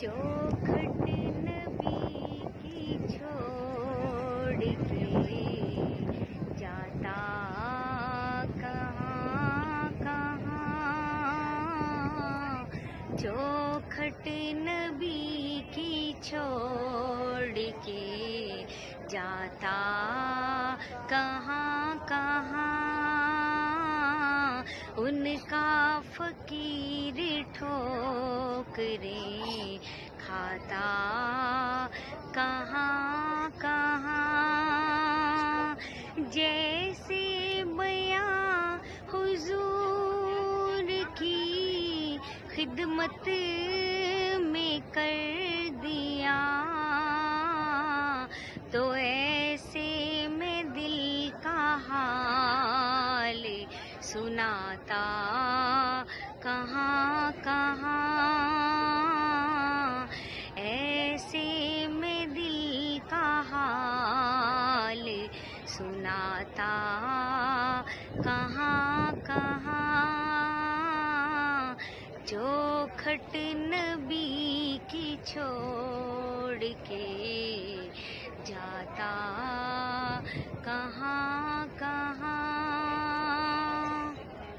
चौखट नबी की छोड़ के जाता कहाँ कहाँ, चौखट नबी की छोड़ के जाता कहाँ कहाँ, उनका फकीर ठोकरें खाता कहाँ कहाँ। जैसे बयां हुजूर की खिदमत में कर दिया, तो ऐसे में दिल का हाल सुनाता कहाँ कहाँ, ऐसे में दिल का हाल सुनाता कहाँ कहाँ। चौखट नबी की छोड़ के जाता कहाँ